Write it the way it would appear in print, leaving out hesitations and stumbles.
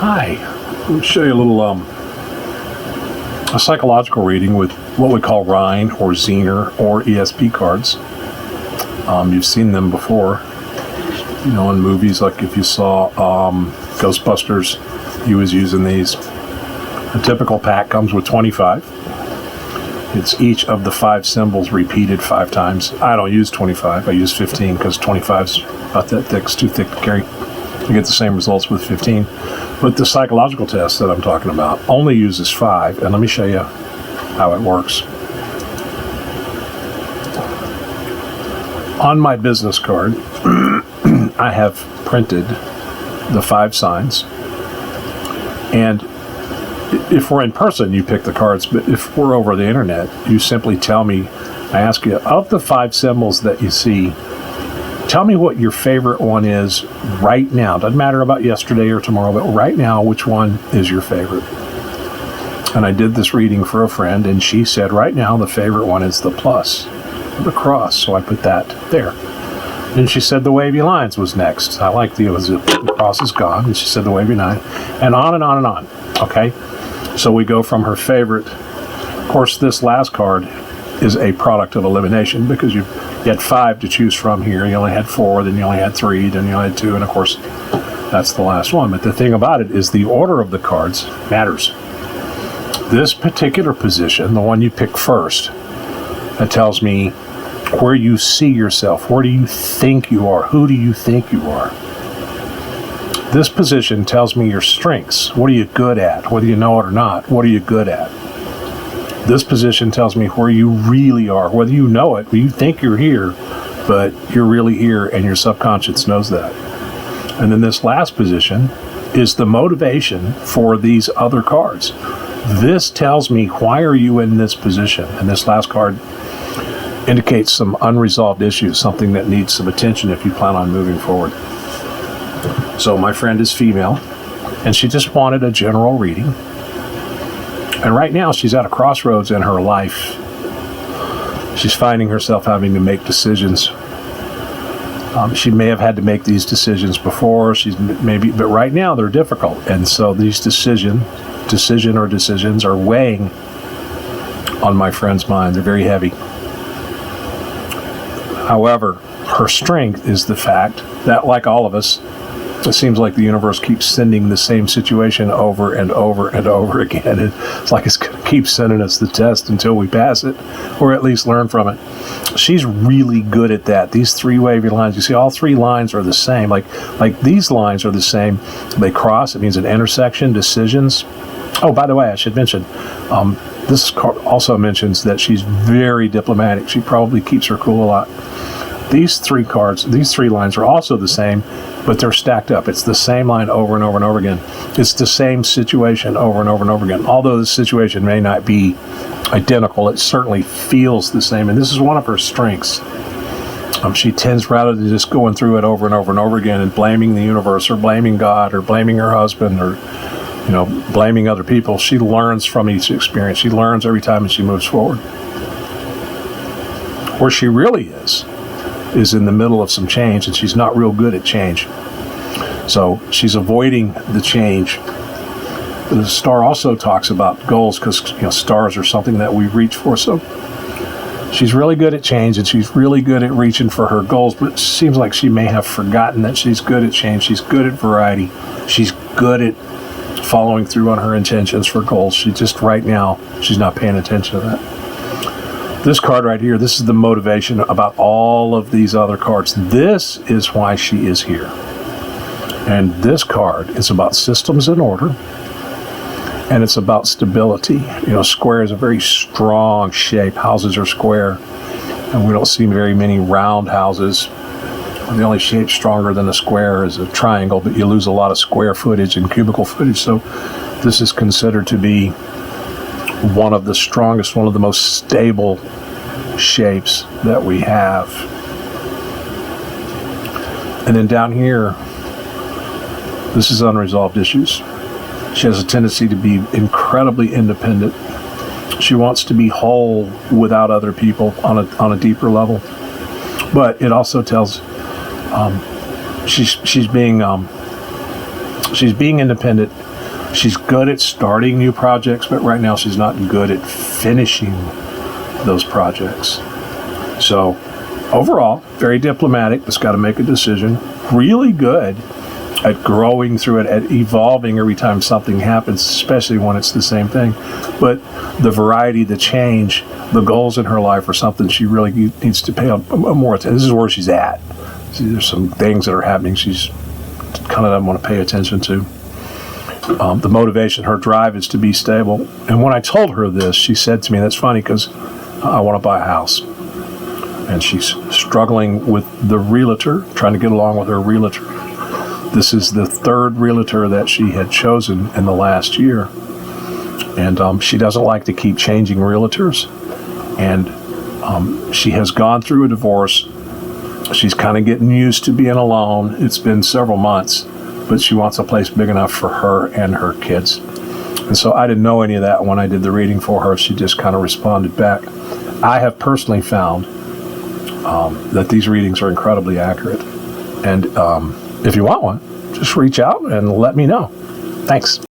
Hi, let me show you a little a psychological reading with what we call Rhine or Zener or ESP cards. You've seen them before, you know, in movies. Like if you saw Ghostbusters, he was using these. A typical pack comes with 25. It's each of the 5 symbols repeated 5 times. I don't use 25. I use 15 because 25's about that thick. It's too thick to carry. You get the same results with 15. But the psychological test that I'm talking about only uses 5. And let me show you how it works. On my business card, I have printed the 5 signs. And if we're in person, you pick the cards, but if we're over the internet, you simply tell me, I ask you, of the 5 symbols that you see, tell me what your favorite one is right now. Doesn't matter about yesterday or tomorrow, but right now, which one is your favorite? And I did this reading for a friend, and she said, right now, the favorite one is the plus, the cross, so I put that there. Then she said the wavy lines was next. I like the cross is gone, and she said the wavy line, and on and on and on, okay? So we go from her favorite. Of course, this last card is a product of elimination because you had 5 to choose from here. You only had 4, then you only had 3, then you only had 2, and of course, that's the last one. But the thing about it is the order of the cards matters. This particular position, the one you pick first, that tells me where you see yourself. Where do you think you are? Who do you think you are? This position tells me your strengths. What are you good at? Whether you know it or not, what are you good at? This position tells me where you really are. Whether you know it, you think you're here, but you're really here and your subconscious knows that. And then this last position is the motivation for these other cards. This tells me why are you in this position? And this last card indicates some unresolved issues, something that needs some attention if you plan on moving forward. So my friend is female, and she just wanted a general reading. And right now she's at a crossroads in her life. She's finding herself having to make decisions. She may have had to make these decisions before. But right now they're difficult. And so these decisions are weighing on my friend's mind. They're very heavy. However, her strength is the fact that, like all of us, it seems like the universe keeps sending the same situation over and over and over again. It's like it's going to keep sending us the test until we pass it, or at least learn from it. She's really good at that. These 3 wavy lines, you see all 3 lines are the same. Like these lines are the same. They cross. It means an intersection, decisions. Oh, by the way, I should mention, this card also mentions that she's very diplomatic. She probably keeps her cool a lot. These 3 cards, these 3 lines are also the same, but they're stacked up. It's the same line over and over and over again. It's the same situation over and over and over again. Although the situation may not be identical, it certainly feels the same. And this is one of her strengths. She tends, rather than just going through it over and over and over again and blaming the universe or blaming God or blaming her husband or, you know, blaming other people, she learns from each experience. She learns every time and she moves forward. Where she really is in the middle of some change, and she's not real good at change. So she's avoiding the change. The star also talks about goals because, you know, stars are something that we reach for. So she's really good at change, and she's really good at reaching for her goals, but it seems like she may have forgotten that she's good at change. She's good at variety. She's good at following through on her intentions for goals. She just, right now, she's not paying attention to that. This card right here, this is the motivation about all of these other cards. This is why she is here. And this card is about systems and order, and it's about stability. You know, square is a very strong shape. Houses are square, and we don't see very many round houses. The only shape stronger than a square is a triangle, but you lose a lot of square footage and cubical footage. So this is considered to be one of the strongest, one of the most stable shapes that we have. And then down here, this is unresolved issues. She has a tendency to be incredibly independent. She wants to be whole without other people on a deeper level. But it also tells she's being independent, She's good at starting new projects, but right now she's not good at finishing those projects. So overall, very diplomatic, just got to make a decision. Really good at growing through it, at evolving every time something happens, especially when it's the same thing. But the variety, the change, the goals in her life are something she really needs to pay more attention. This is where she's at. See, there's some things that are happening she's kind of doesn't want to pay attention to. The motivation, her drive is to be stable. And when I told her this, she said to me, that's funny because I want to buy a house. And she's struggling with the realtor, trying to get along with her realtor. This is the third realtor that she had chosen in the last year. And she doesn't like to keep changing realtors. And she has gone through a divorce. She's kind of getting used to being alone. It's been several months, but she wants a place big enough for her and her kids. And so I didn't know any of that when I did the reading for her. She just kind of responded back. I have personally found that these readings are incredibly accurate. And if you want one, just reach out and let me know. Thanks.